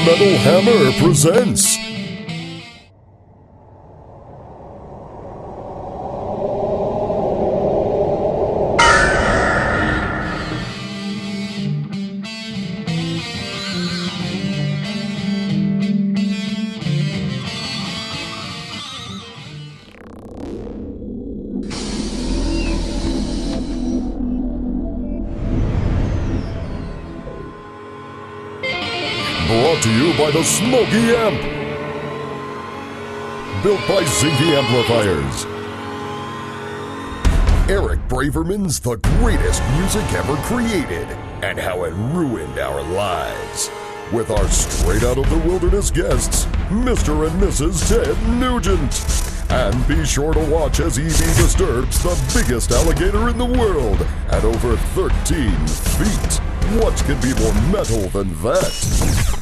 Metal Hammer presents brought to you by the Smoky Amp. Built by Zinky Amplifiers. Eric Braverman's The Greatest Music Ever Created and How It Ruined Our Lives. With our straight out of the wilderness guests, Mr. and Mrs. Ted Nugent. And be sure to watch as EB disturbs the biggest alligator in the world at over 13 feet. What could be more metal than that?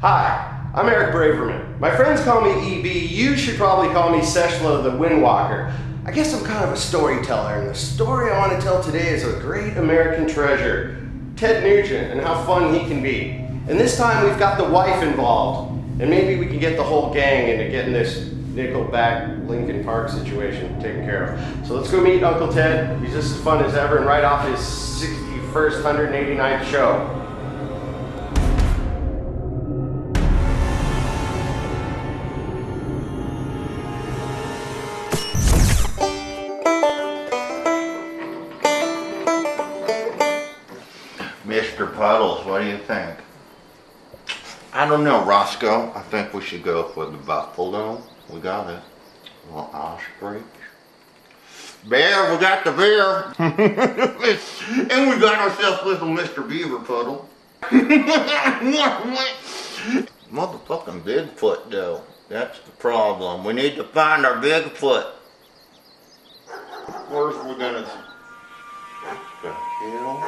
Hi, I'm Eric Braverman. My friends call me EB. You should probably call me Seshla the Windwalker. I guess I'm kind of a storyteller, and the story I want to tell today is a great American treasure, Ted Nugent, and how fun he can be. And this time we've got the wife involved, and maybe we can get the whole gang into getting this Nickelback Linkin Park situation taken care of. So let's go meet Uncle Ted. He's just as fun as ever, and right off his 61st, 189th show. Mr. Puddles, what do you think? I don't know, Roscoe. I think we should go for the buffalo. We got it. A little ostrich. Bear, we got the bear. And we got ourselves little Mr. Beaver Puddle. Motherfucking Bigfoot, though. That's the problem. We need to find our Bigfoot. Where's we gonna... The hell?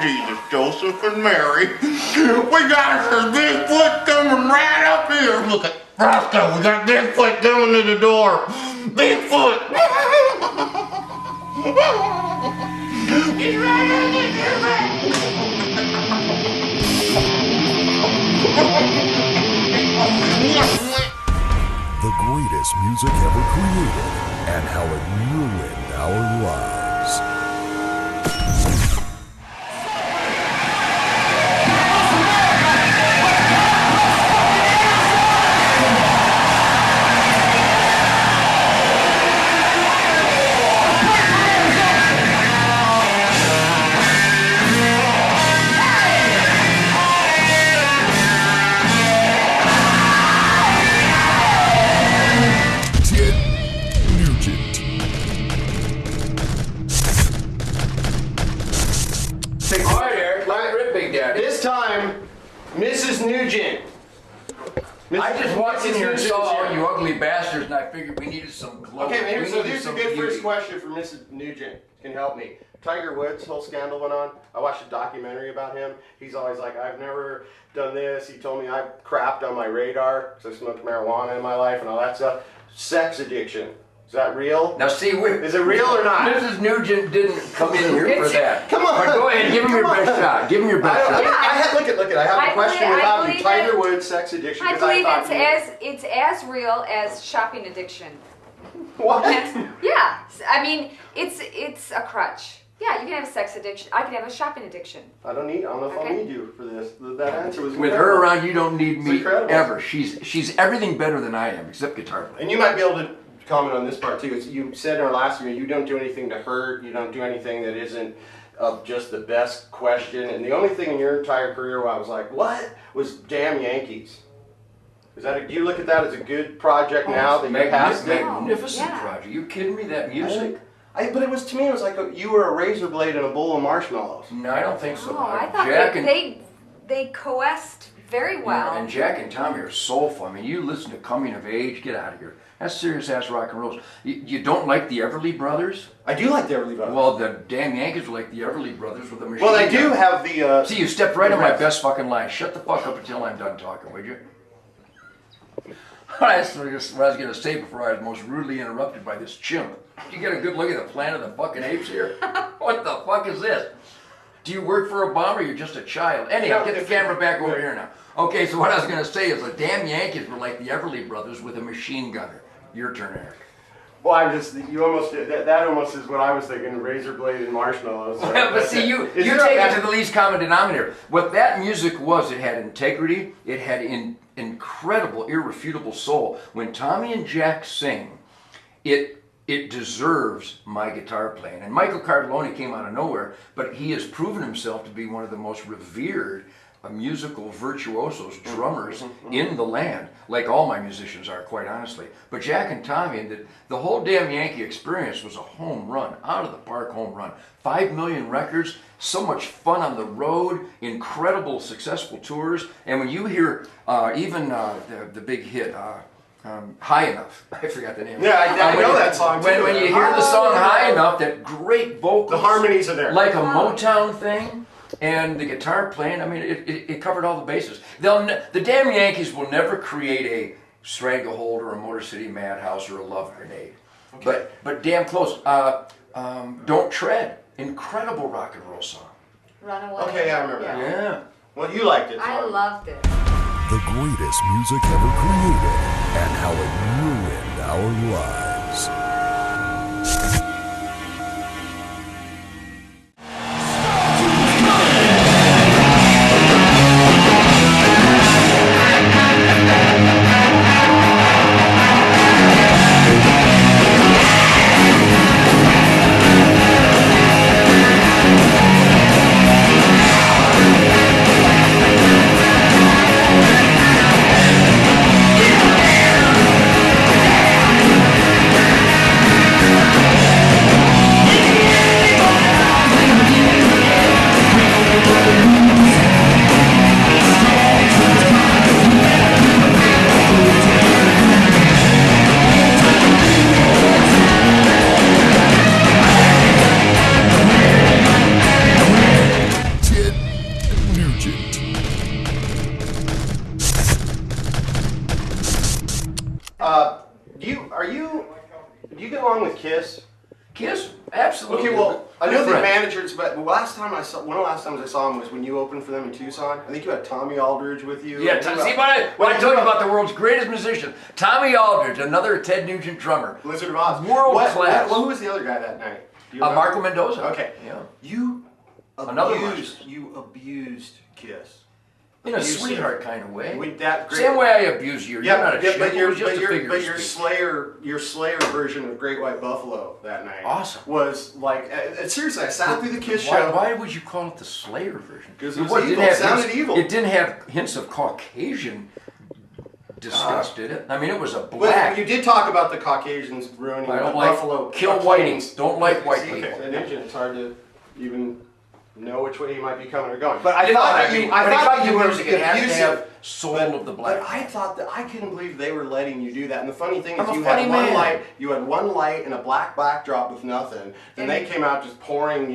Jesus, Joseph, and Mary. We got this Bigfoot coming right up here. Look at Roscoe, we got Bigfoot coming to the door. Bigfoot! He's right on the The greatest music ever created and how it ruined our lives. This time, Mrs. Nugent. I just walked in here and saw all you ugly bastards, and I figured we needed some glow. Okay, maybe so. Here's a good first question for Mrs. Nugent. Can help me. Tiger Woods' whole scandal went on. I watched a documentary about him. He's always like, I've never done this. He told me I crapped on my radar because I smoked marijuana in my life and all that stuff. Sex addiction. Is that real? Now see, is it real or not? Mrs. Nugent didn't come in here for that. Come on. But go ahead, give him your best shot. Give him your best shot. Look at. I have a question about you. Tiger Woods' sex addiction. I believe it's as real as shopping addiction. What? Yeah. I mean, it's a crutch. Yeah, you can have a sex addiction. I can have a shopping addiction. I don't know if I'll need you for this. That answer was with her around, you don't need me ever. She's everything better than I am, except guitar playing. And you might be able to comment on this part too. You said in our last year you don't do anything to hurt. You don't do anything that isn't just the best question. And the only thing in your entire career where I was like, what, was Damn Yankees. Is that do you look at that as a good project now that you passed it? Magnificent project. You kidding me? That music. But it was, to me, it was like you were a razor blade and a bowl of marshmallows. No, I don't think so. Oh, I thought they coalesced very well. Yeah, and Jack and Tommy are soulful. I mean, you listen to Coming of Age, get out of here. That's serious ass rock and roll. You don't like the Everly Brothers? I do like the Everly Brothers. Well, the damn Yankees are like the Everly Brothers with a machine. Well, they do have the... See, you stepped right on my best fucking line. Shut the fuck up until I'm done talking, would you? That's what I was going to say before I was most rudely interrupted by this chimp. You get a good look at the planet of the fucking apes here? What the fuck is this? Do you work for Obama or you're just a child? Anyhow, get the camera back over here now. Okay, so what I was going to say is the damn Yankees were like the Everly Brothers with a machine gunner. Your turn, Eric. Well, I'm just, you almost, that almost is what I was thinking, razor blade and marshmallows. So but see, you take it to the least common denominator. What that music was, it had integrity, it had incredible, irrefutable soul. When Tommy and Jack sing, it deserves my guitar playing. And Michael Cardelloni came out of nowhere, but he has proven himself to be one of the most revered musical virtuosos, drummers in the land, like all my musicians are, quite honestly. But Jack and Tommy, and the whole damn Yankee experience was a home run, out of the park home run. 5 million records, so much fun on the road, incredible successful tours. And when you hear even the big hit, High Enough. I forgot the name. Yeah, I know that song too. When you hear the song High Enough, that great vocals. The harmonies are there. Like a Motown thing. And the guitar playing, I mean, it covered all the bases. The damn Yankees will never create a Stranglehold or a Motor City Madhouse or a Love Grenade. Okay. But damn close. Don't Tread. Incredible rock and roll song. Runaway. Okay, I remember that. Yeah. Well, you liked it. So. I loved it. The greatest music ever created and how it ruined our lives. Nugent. Do you get along with Kiss? Kiss? Absolutely. Okay, well, I know the Friend. managers, but one of the last times I saw them was when you opened for them in Tucson. I think you had Tommy Aldridge with you. Yeah, see what I told you about the world's greatest musician, Tommy Aldridge, another Ted Nugent drummer. Blizzard of Oz. World class. Who was the other guy that night? Do you remember? Marco Mendoza. Okay. Yeah. You Another abused Kiss. In a sweetheart kind of way. With that great, Same way I abuse you. You're not a shit. but your Your Slayer version of Great White Buffalo that night Awesome. was like seriously. I sat through the Kiss show. Why would you call it the Slayer version? Because it was evil. It sounded evil. It didn't have hints of Caucasian disgust, did it? I mean, it was a black. Well, you did talk about the Caucasians ruining I don't the like Buffalo. kill whitings. Don't like white people. It's hard to even know which way you might be coming or going. But I thought that you were music, it has to abusive. have soul of the black. But I thought that I couldn't believe they were letting you do that. And the funny thing is, I'm a you funny had one man. light. You had one light and a black backdrop with nothing. And they came out just pouring,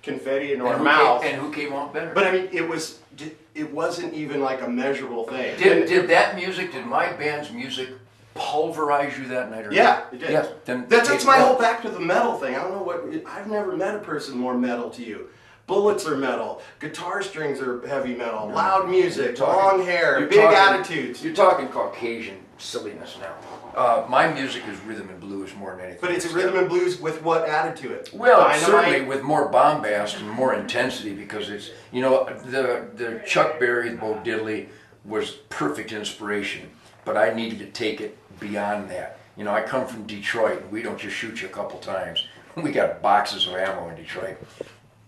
confetti into our mouth. And who came off better? But I mean, it wasn't even like a measurable thing. Did my band's music pulverize you that night? Or Yeah, not? it did. Yes. That's my whole back to the metal thing. I don't know I've never met a person more metal to you. Bullets are metal. Guitar strings are heavy metal. Loud music. Long hair. Big attitudes. You're talking Caucasian silliness now. My music is rhythm and blues more than anything. But it's a rhythm and blues with what added to it? Well, Dynamite? certainly with more bombast and more intensity, because it's, the Chuck Berry, Bo Diddley was perfect inspiration, but I needed to take it beyond that. I come from Detroit, and we don't just shoot you a couple times. We got boxes of ammo in Detroit.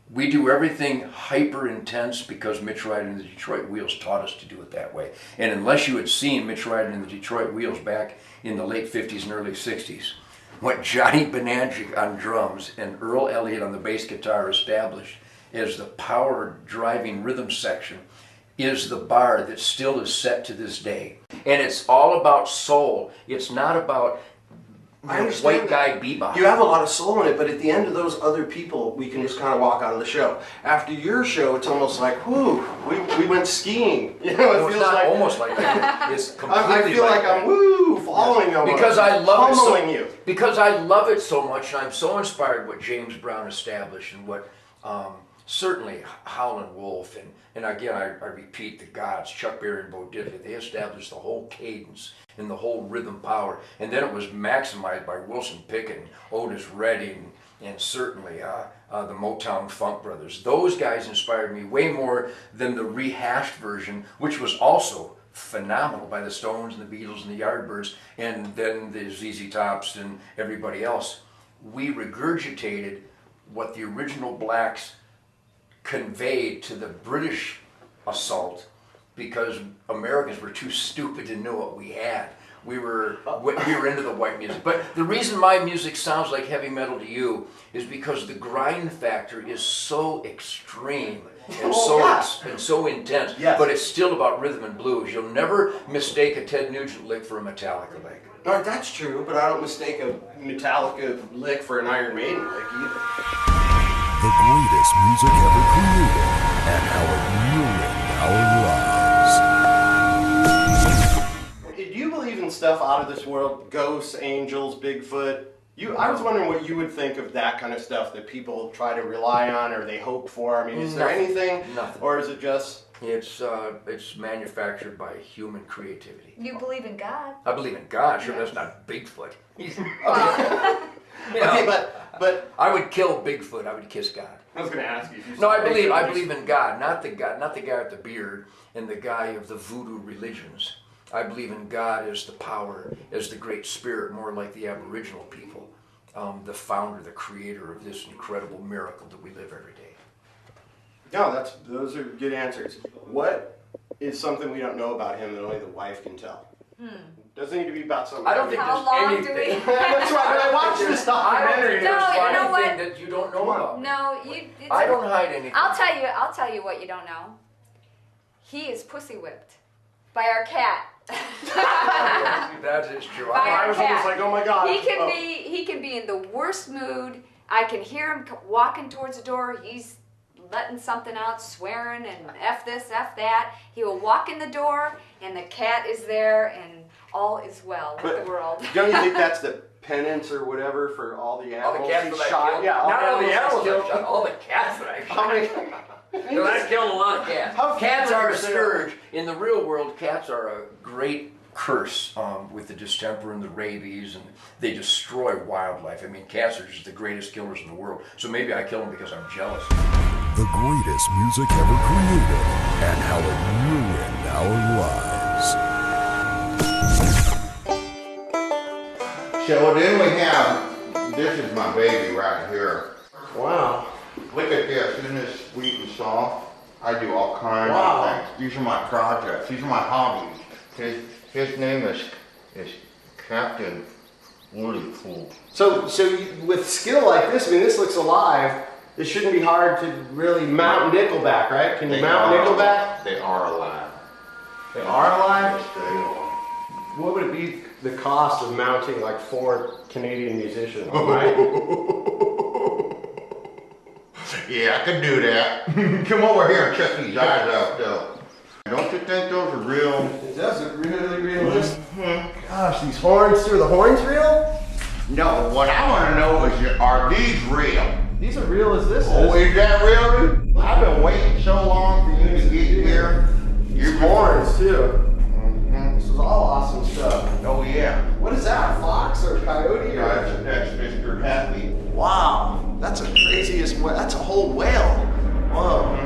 We do everything hyper intense because Mitch Riding and the Detroit Wheels taught us to do it that way. And unless you had seen Mitch Riding and the Detroit Wheels back in the late 50s and early 60s, what Johnny Bonangic on drums and Earl Elliott on the bass guitar established as the power driving rhythm section is the bar that still is set to this day. And it's all about soul. It's not about white guy bebop. You have a lot of soul in it, but at the end of those other people, we can just kind of walk out of the show. After your show, it's almost like, whoo, we went skiing. It No, feels it's not like almost like that. It's completely I feel like I'm following you. because I love pummeling it you. Because I love it so much, and I'm so inspired what James Brown established and what certainly Howlin' Wolf, and again, I repeat, the gods, Chuck Berry and Bo Diddley, they established the whole cadence and the whole rhythm power, and then it was maximized by Wilson Pickett and Otis Redding, and certainly the Motown Funk Brothers. Those guys inspired me way more than the rehashed version, which was also phenomenal, by the Stones and the Beatles and the Yardbirds, and then the ZZ Tops and everybody else. We regurgitated what the original blacks conveyed to the British assault, because Americans were too stupid to know what we had. We were into the white music. But the reason my music sounds like heavy metal to you is because the grind factor is so extreme and so intense. Yes. But it's still about rhythm and blues. You'll never mistake a Ted Nugent lick for a Metallica lick. No, that's true, but I don't mistake a Metallica lick for an Iron Maiden lick either. The greatest music ever created and how it ruined our lives. Do you believe in stuff out of this world? Ghosts, angels, Bigfoot? I was wondering what you would think of that kind of stuff that people try to rely on or they hope for. I mean, is there anything? Nothing. Or is it just... It's manufactured by human creativity. You believe in God? I believe in God. Sure, that's not Bigfoot. Okay, but I would kill Bigfoot. I would kiss God. I was going to ask you. No, I believe in God, not the guy with the beard and the guy of the voodoo religions. I believe in God as the power, as the great spirit, more like the Aboriginal people, the founder, the creator of this incredible miracle that we live every day. No, those are good answers. What is something we don't know about him that only the wife can tell? Doesn't need to be about something. I don't think How there's long anything. do we? That's why when I watched this documentary. No, you know what? Anything that you don't know about. No, I don't hide anything. I'll tell you what you don't know. He is pussy whipped by our cat. That is true. By I our was cat. almost like, oh my God. He can be in the worst mood. I can hear him walking towards the door. He's letting something out, swearing and F this, F that. He will walk in the door and the cat is there and all is well with the world. Don't you think that's the penance or whatever for all the All animals the cats he that I shot? killed. Yeah, Not all the animals killed. I shot, all the cats that I How shot. many? No, I killed a lot of cats. How Cats few are a is there? scourge. In the real world, cats are a great curse with the distemper and the rabies, and they destroy wildlife. I mean, cats are just the greatest killers in the world. So maybe I kill them because I'm jealous. The greatest music ever created and how it ruined our lives. So then we have, this is my baby right here. Wow. Look at this, isn't this sweet and soft? I do all kinds Wow. of things. These are my projects, these are my hobbies. His name is Captain Woody Cool. So with skill like this, I mean, this looks alive. It shouldn't be hard to really mount Nickelback, right? Can you mount Nickelback? They are alive. They are alive? Yes, they are. What would it be the cost of mounting like 4 Canadian musicians, right? Yeah, I could do that. Come over here and check these eyes out though. Don't you think those are real? It does look really realistic. Gosh, these horns too. Are the horns real? No, what I want to know is, are these real? These are real as this Oh, is. is that real? I've been waiting so long for you to get here. Your horns too. This is all awesome stuff. Oh yeah. What is that? A fox or a coyote? That's Mr. Happy. Wow, that's a craziest. That's a whole whale. Whoa.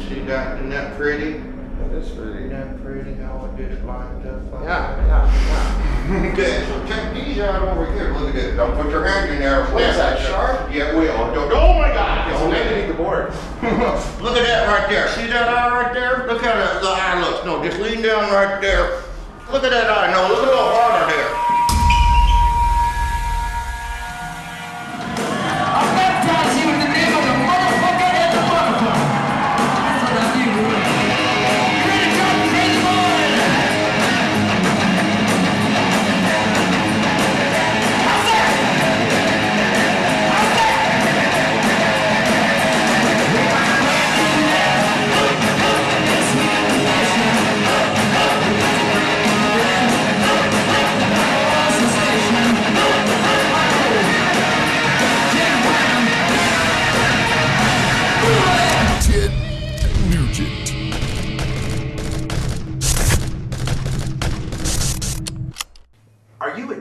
See that? Isn't that pretty? That is pretty. Isn't that pretty how it just lined up? Yeah. Okay, so check these out over here. Look at this. Don't put your hand in there. What is that, shark? Yeah, we all don't. Oh my God! It's underneath the board. Look at that right there. See that eye right there? Look how the eye looks. No, just lean down right there. Look at that eye. No, look a little harder there.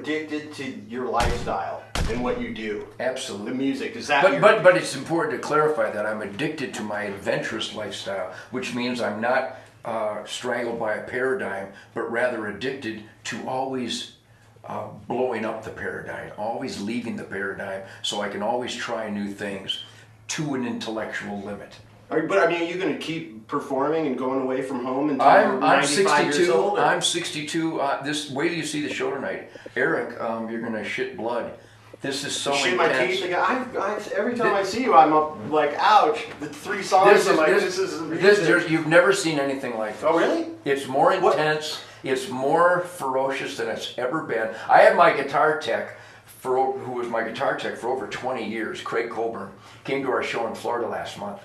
addicted to your lifestyle and what you do. Absolutely. The music. Is that But it's important to clarify that I'm addicted to my adventurous lifestyle, which means I'm not strangled by a paradigm, but rather addicted to always blowing up the paradigm, always leaving the paradigm, so I can always try new things to an intellectual limit. But I mean, are you going to keep performing and going away from home until you're 95 years old? I'm 62. Wait till you see the show tonight, Eric. You're going to shit blood. This is so intense. Shit my teeth again. Every time I see you, I'm up like, ouch. The 3 songs. This is you've never seen anything like this. Oh really? It's more intense. It's more ferocious than it's ever been. I had my guitar tech, who was my guitar tech for over 20 years, Craig Colburn, came to our show in Florida last month.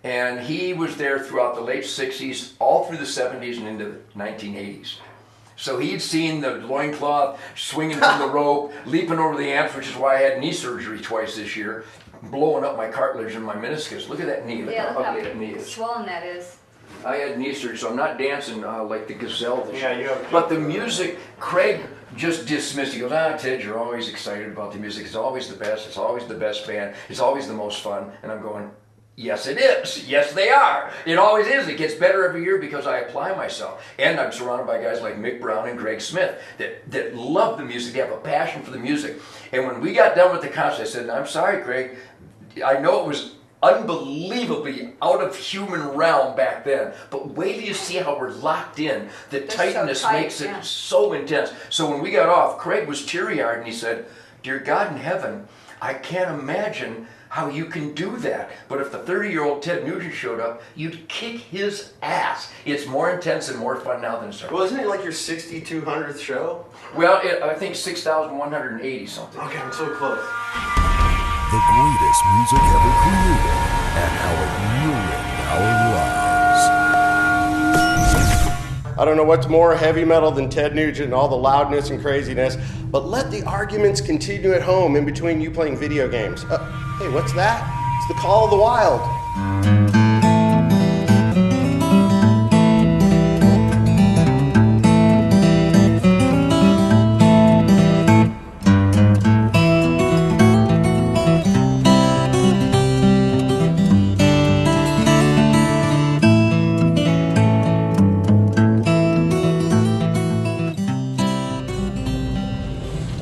And he was there throughout the late 60s, all through the 70s and into the 1980s. So he'd seen the loincloth, swinging from the rope, leaping over the amps, which is why I had knee surgery twice this year, blowing up my cartilage and my meniscus. Look at that knee. Look how ugly that knee is. Swollen that is. I had knee surgery, so I'm not dancing like the gazelle this year. you have. But the music, Craig just dismissed. He goes, Ted, you're always excited about the music. It's always the best. It's always the best band. It's always the most fun. And I'm going, yes, it is. Yes, they are. It always is. It gets better every year because I apply myself. And I'm surrounded by guys like Mick Brown and Greg Smith that love the music. They have a passion for the music. And when we got done with the concert, I said, I'm sorry, Craig. I know it was unbelievably out of human realm back then, but wait till you see how we're locked in. The tightness makes it so intense. So when we got off, Craig was teary-eyed and he said, dear God in heaven, I can't imagine how you can do that. But if the 30-year-old Ted Nugent showed up, you'd kick his ass. It's more intense and more fun now than it's ever. Well, isn't it like your 6,200th show? Well, I think 6,180 something. Okay, I'm so close. The greatest music ever created and how it ruined our lives. I don't know what's more heavy metal than Ted Nugent and all the loudness and craziness, but let the arguments continue at home in between you playing video games. Hey, what's that? It's the Call of the Wild.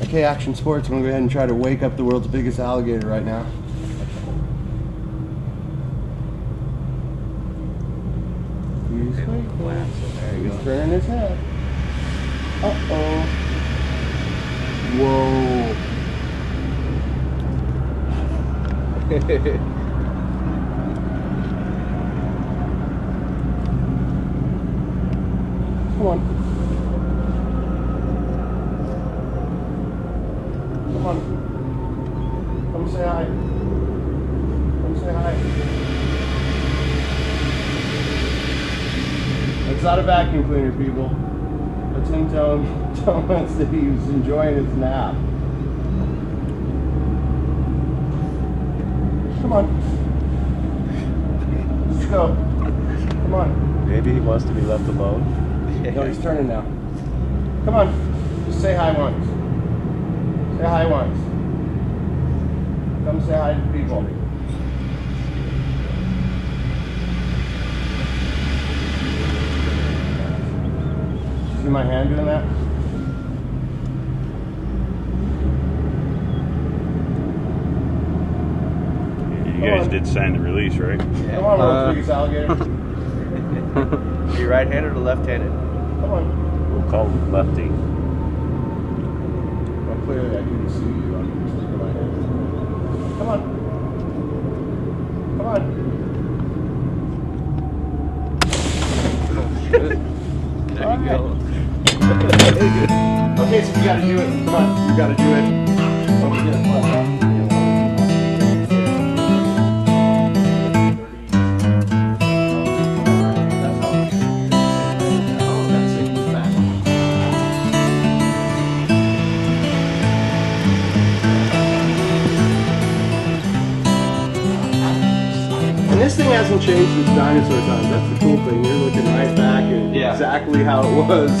Okay, Action Sports, I'm gonna go ahead and try to wake up the world's biggest alligator right now. He's turning his head. Uh-oh. Whoa. Come on. Come on. Come say hi. Come say hi. It's not a vacuum cleaner, people. That's him telling us that he was enjoying his nap. Come on. Let's go. Come on. Maybe he wants to be left alone. No, he's turning now. Come on. Just say hi once. Say hi once. Come say hi to people. See my hand doing that? You guys did sign the release, right? Come on, little biggest alligator. Are you right-handed or left-handed? Come on. We'll call him lefty. Well, clearly I didn't see you. I'm just looking at my hand. Come on. Come on. There you go. Okay, so you gotta do it. Come on, you gotta do it. Oh, we did it. And this thing hasn't changed since dinosaur times. That's the cool thing. You're looking right back at exactly how it was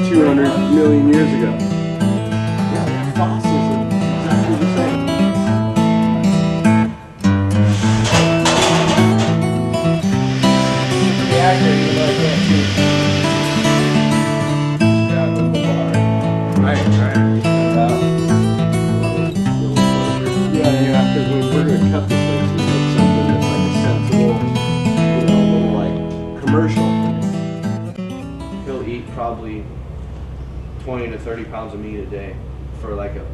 200 million years ago. Yeah, back there, even though I can't see. Yeah, a little hard. Right. Yeah, because we're going to cut this thing to make something that's like a sensible, a little like commercial. He'll eat probably 20 to 30 pounds of meat a day for like a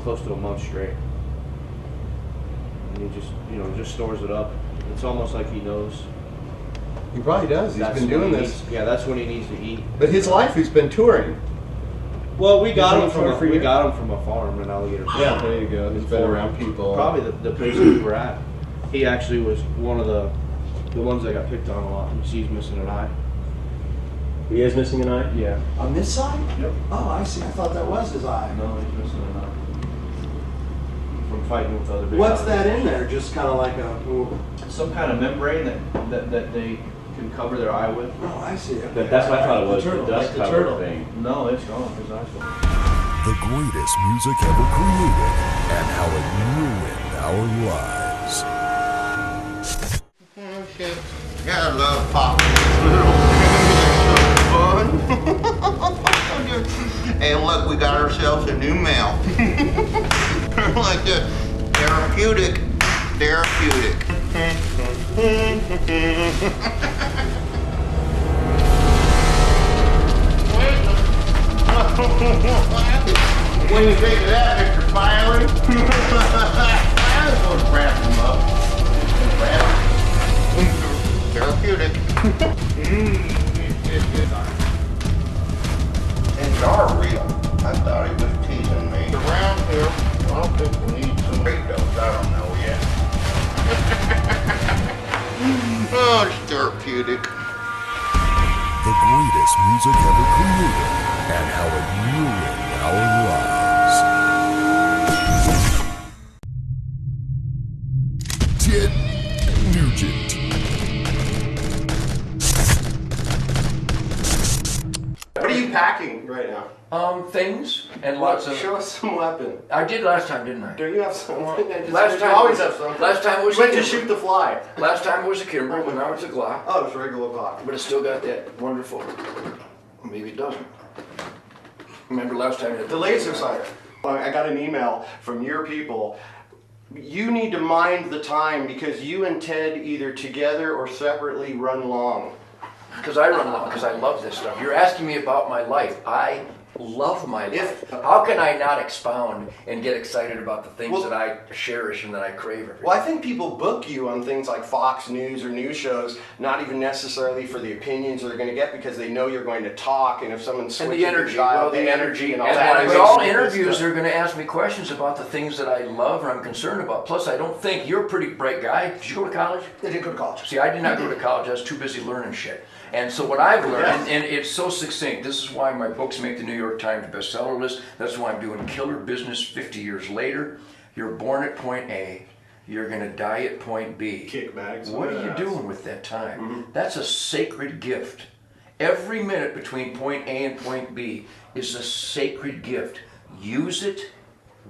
close to a month straight. And he just stores it up. It's almost like he knows. He probably does. He's been doing this. Yeah, that's when he needs to eat. But his life, he's been touring. Well, we got him from a farm in Alligator. Yeah, there you go. He's been around people. Probably the place we were at. He actually was one of the ones that got picked on a lot. You see, he's missing an eye. He is missing an eye? Yeah. On this side? Yep. Oh, I see. I thought that was his eye. No, he's missing an eye. From fighting with other big What's that alligators. in there? Just kind of like a... Some kind of membrane that they can cover their eye with. Oh, I see. Okay. That's what I thought it was, turtle, the dust like the cover turtle thing. No, it's gone. His eye's gone. The greatest music ever created and how it ruined our lives. Oh, shit. Yeah, I love pop. And look, we got ourselves a new mount. Like the therapeutic. What do you think of that, Mr. Pilot? I was going to wrap him up. Therapeutic. And are real. I thought he was teasing me. Around here, I don't think we need some Fritos. I don't know yet. Oh, it's therapeutic. The greatest music ever created and how it ruined our lives. Ted Nugent. What are you packing right now? Things and lots of. Show us some weapon. I did last time, didn't I? Do you have something? Last time you always have something. Last time was You went a to Kimber. shoot the fly. Last time was a Kimber, but now it's a Glock. Oh, it's regular Glock. But it's still got that wonderful. Maybe it doesn't. Remember last time? The laser sighter. I got an email from your people. You need to mind the time because you and Ted either together or separately run long. Because I run long, because I love this stuff. You're asking me about my life. I love my life. How can I not expound and get excited about the things that I cherish and that I crave every day? Well, I think people book you on things like Fox News or news shows, not even necessarily for the opinions they're going to get because they know you're going to talk, and if someone switches And the energy, dial, the energy and all that. But all interviews, they're going to ask me questions about the things that I love or I'm concerned about. Plus, I don't think you're a pretty bright guy. Did you go to college? I didn't go to college. See, I did not go to college. I was too busy learning shit. And so what I've learned, and it's so succinct, this is why my books make the New York Times bestseller list. That's why I'm doing Killer Business 50 years later. You're born at point A. You're going to die at point B. Kickbacks. What are you doing with that time? That's a sacred gift. Every minute between point A and point B is a sacred gift. Use it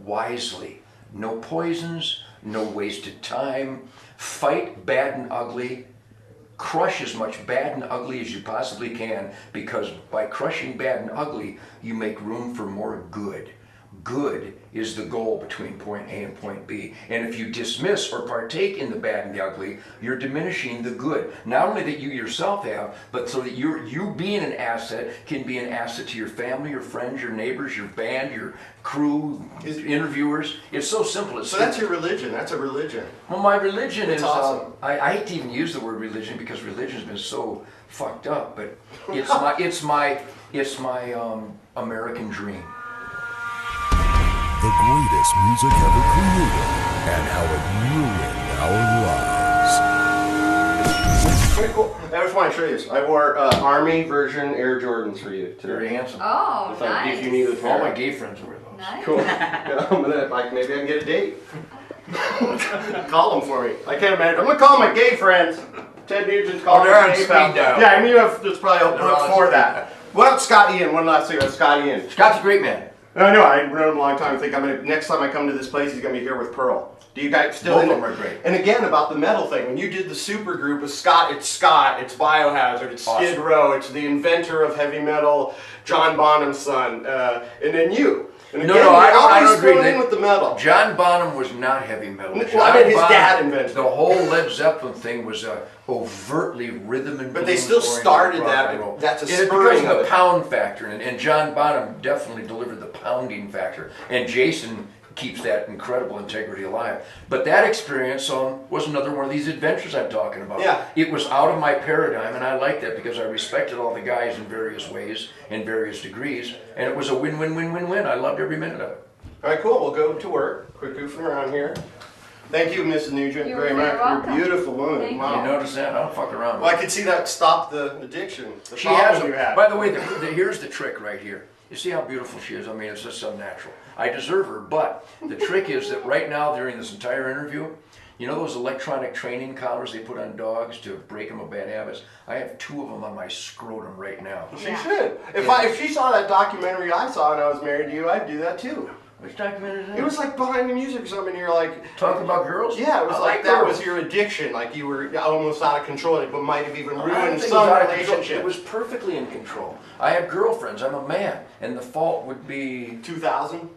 wisely. No poisons, no wasted time. Fight bad and ugly. Crush as much bad and ugly as you possibly can, because by crushing bad and ugly, you make room for more good. Good is the goal between point A and point B. And if you dismiss or partake in the bad and the ugly, you're diminishing the good. Not only that you yourself have, but so that you being an asset can be an asset to your family, your friends, your neighbors, your band, your crew, interviewers. It's so simple. So that's your religion. That's a religion. Well, my religion is, awesome. I hate to even use the word religion because religion's been so fucked up, but it's my American dream. The greatest music ever created and how it ruined our lives. Pretty cool. I just want to show you this. I wore Army version Air Jordans for you today. Very handsome. Oh, If nice. you needed All my gay friends wear those. Nice. Cool. Yeah, I'm gonna maybe I can get a date. Call them for me. I can't imagine. I'm gonna call my gay friends. Ted Nugent's calling. they're on me speed about- dial. Yeah, I mean it's probably a They're on book for speed that. What about Scott Ian? One last thing about Scott Ian. Scott's a great man. I know. I've known him a long time. I think next time I come to this place, he's gonna be here with Pearl. Do you guys still? Both of them are great. And again, about the metal thing, when you did the super group with Scott, it's Biohazard, it's Awesome. Skid Row, it's the inventor of heavy metal, John Bonham's son, and then you. And again, I don't agree. In with the metal. John Bonham was not heavy metal. Well, I mean, his dad invented the whole Led Zeppelin thing was overtly rhythm and blues. But they still started that. That's a spurring because of of the pound factor, and John Bonham definitely delivered the pounding factor, and Jason keeps that incredible integrity alive. But that experience was another one of these adventures I'm talking about. Yeah. It was out of my paradigm, and I liked that because I respected all the guys in various ways, in various degrees, and it was a win-win-win-win-win. I loved every minute of it. All right, cool. We'll go to work. Quick goofing around here. Thank you, Mrs. Nugent, You're very very much. welcome. You're a beautiful woman. Thank you. Wow. You notice that? I don't fuck around. Well, I could see that stop the addiction. The She has problem you them. had. By the way, here's the trick right here. You see how beautiful she is? I mean, it's just unnatural. I deserve her, but the trick is that right now, during this entire interview, you know those electronic training collars they put on dogs to break them of bad habits? I have 2 of them on my scrotum right now. She should. If she saw that documentary I saw when I was married to you, I'd do that too. Which documentary is that? It was like behind the music or something. You're like Talking about girls? yeah, it was I like that girls. was your addiction. Like you were almost out of control, but might have even I don't ruined think some it was out of control. relationship. It was perfectly in control. I have girlfriends. I'm a man, and the fault would be 2000.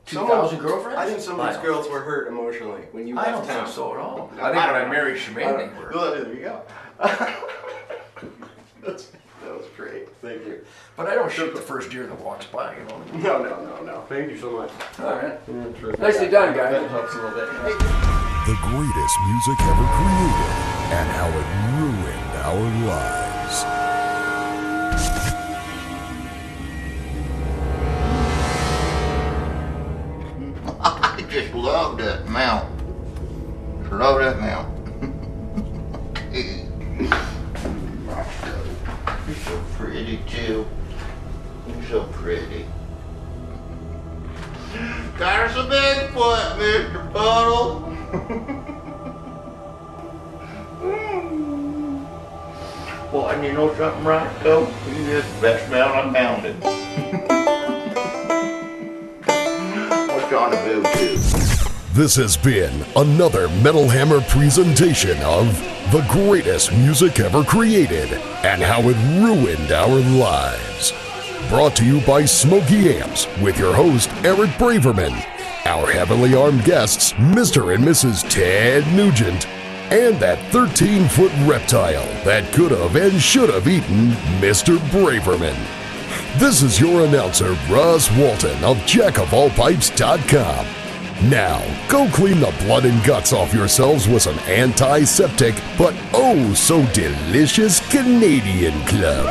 2,000 girlfriends. I think some of these girls were hurt emotionally when you I left don't town. think so at all. No, I think when I don't know. married Shemaine, they were. Well, there you go. That was great. Thank you. But I don't shoot the first deer that walks by, you know. No. Thank you so much. All right. You're a terrific Nicely guy. done, guys. That helps a little bit. The greatest music ever created and how it ruined our lives. I just love that mount. Just love that mount. You're so pretty too. You're so pretty. Got us a big foot, Mr. Puddle. Well, and you know something, Roscoe? You're just the best mount I founded. What's on the boob tube? This has been another Metal Hammer presentation of the greatest music ever created and how it ruined our lives. Brought to you by Smoky Amps with your host, Eric Braverman, our heavily armed guests, Mr. and Mrs. Ted Nugent, and that 13-foot reptile that could have and should have eaten Mr. Braverman. This is your announcer, Russ Walton of jackofallpipes.com. Now, go clean the blood and guts off yourselves with some antiseptic but oh so delicious Canadian Club.